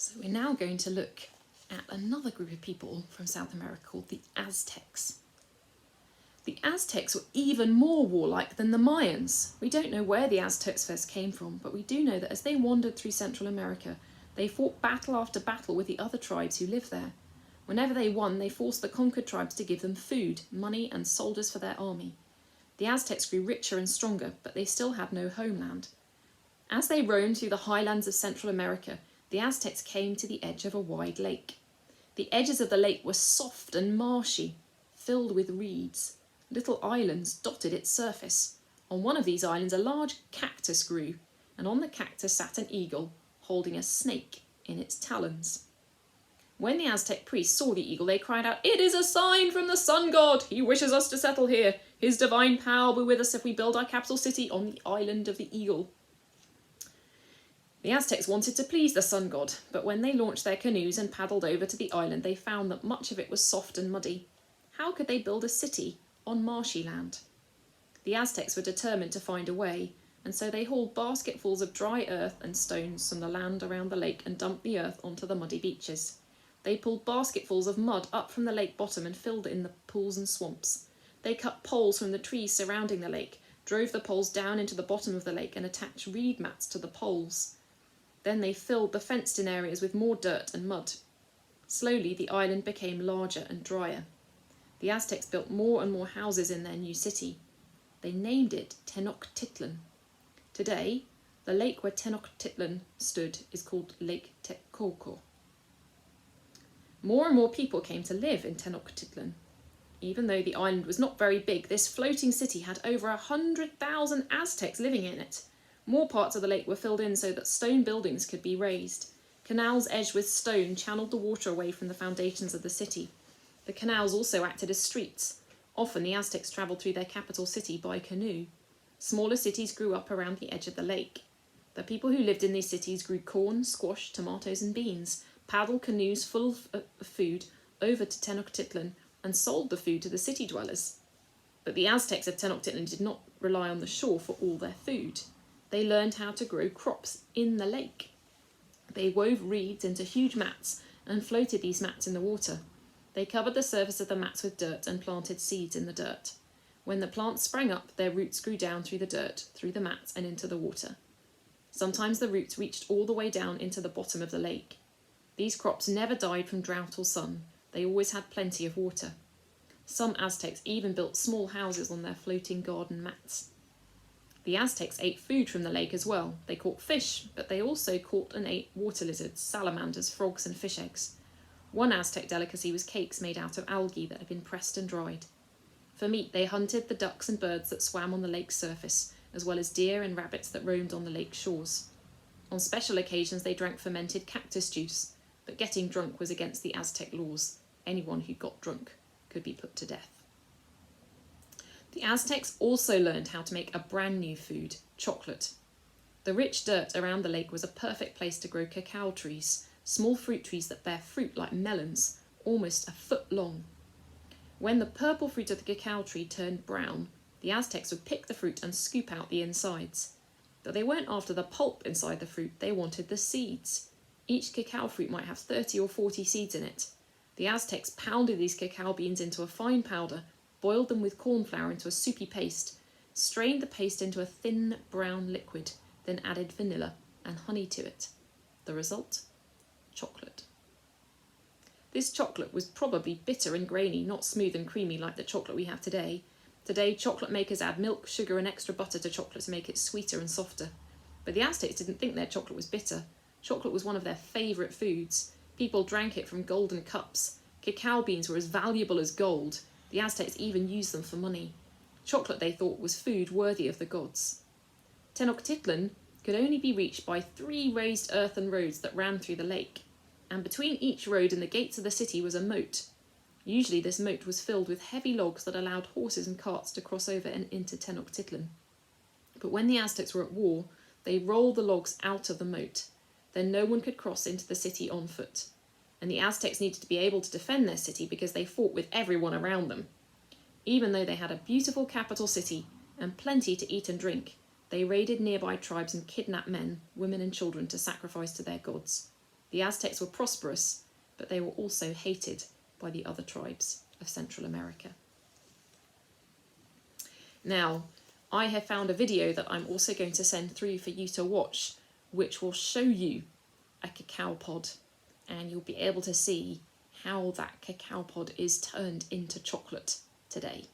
So we're now going to look at another group of people from South America called the Aztecs. The Aztecs were even more warlike than the Mayans. We don't know where the Aztecs first came from, but we do know that as they wandered through Central America, they fought battle after battle with the other tribes who lived there. Whenever they won, they forced the conquered tribes to give them food, money, and soldiers for their army. The Aztecs grew richer and stronger, but they still had no homeland. As they roamed through the highlands of Central America, the Aztecs came to the edge of a wide lake. The edges of the lake were soft and marshy, filled with reeds. Little islands dotted its surface. On one of these islands a large cactus grew, and on the cactus sat an eagle, holding a snake in its talons. When the Aztec priests saw the eagle, they cried out, "It is a sign from the sun god! He wishes us to settle here. His divine power will be with us if we build our capital city on the island of the eagle." The Aztecs wanted to please the sun god, but when they launched their canoes and paddled over to the island, they found that much of it was soft and muddy. How could they build a city on marshy land? The Aztecs were determined to find a way, and so they hauled basketfuls of dry earth and stones from the land around the lake and dumped the earth onto the muddy beaches. They pulled basketfuls of mud up from the lake bottom and filled it in the pools and swamps. They cut poles from the trees surrounding the lake, drove the poles down into the bottom of the lake and attached reed mats to the poles. Then they filled the fenced-in areas with more dirt and mud. Slowly the island became larger and drier. The Aztecs built more and more houses in their new city. They named it Tenochtitlan. Today, the lake where Tenochtitlan stood is called Lake Texcoco. More and more people came to live in Tenochtitlan. Even though the island was not very big, this floating city had over 100,000 Aztecs living in it. More parts of the lake were filled in so that stone buildings could be raised. Canals edged with stone channeled the water away from the foundations of the city. The canals also acted as streets. Often the Aztecs travelled through their capital city by canoe. Smaller cities grew up around the edge of the lake. The people who lived in these cities grew corn, squash, tomatoes and beans, paddled canoes full of food over to Tenochtitlan and sold the food to the city dwellers. But the Aztecs of Tenochtitlan did not rely on the shore for all their food. They learned how to grow crops in the lake. They wove reeds into huge mats and floated these mats in the water. They covered the surface of the mats with dirt and planted seeds in the dirt. When the plants sprang up, their roots grew down through the dirt, through the mats and into the water. Sometimes the roots reached all the way down into the bottom of the lake. These crops never died from drought or sun. They always had plenty of water. Some Aztecs even built small houses on their floating garden mats. The Aztecs ate food from the lake as well. They caught fish, but they also caught and ate water lizards, salamanders, frogs and fish eggs. One Aztec delicacy was cakes made out of algae that had been pressed and dried. For meat, they hunted the ducks and birds that swam on the lake's surface, as well as deer and rabbits that roamed on the lake shores. On special occasions, they drank fermented cactus juice, but getting drunk was against the Aztec laws. Anyone who got drunk could be put to death. The Aztecs also learned how to make a brand new food, chocolate. The rich dirt around the lake was a perfect place to grow cacao trees, small fruit trees that bear fruit like melons, almost a foot long. When the purple fruit of the cacao tree turned brown, the Aztecs would pick the fruit and scoop out the insides. But they weren't after the pulp inside the fruit, they wanted the seeds. Each cacao fruit might have 30 or 40 seeds in it. The Aztecs pounded these cacao beans into a fine powder, boiled them with corn flour into a soupy paste, strained the paste into a thin brown liquid, then added vanilla and honey to it. The result? Chocolate. This chocolate was probably bitter and grainy, not smooth and creamy like the chocolate we have today. Today, chocolate makers add milk, sugar and extra butter to chocolate to make it sweeter and softer. But the Aztecs didn't think their chocolate was bitter. Chocolate was one of their favourite foods. People drank it from golden cups. Cacao beans were as valuable as gold. The Aztecs even used them for money. Chocolate, they thought, was food worthy of the gods. Tenochtitlan could only be reached by 3 raised earthen roads that ran through the lake, and between each road and the gates of the city was a moat. Usually this moat was filled with heavy logs that allowed horses and carts to cross over and into Tenochtitlan. But when the Aztecs were at war, they rolled the logs out of the moat. Then no one could cross into the city on foot. And the Aztecs needed to be able to defend their city because they fought with everyone around them. Even though they had a beautiful capital city and plenty to eat and drink, they raided nearby tribes and kidnapped men, women and children to sacrifice to their gods. The Aztecs were prosperous, but they were also hated by the other tribes of Central America. Now, I have found a video that I'm also going to send through for you to watch, which will show you a cacao pod, and you'll be able to see how that cacao pod is turned into chocolate today.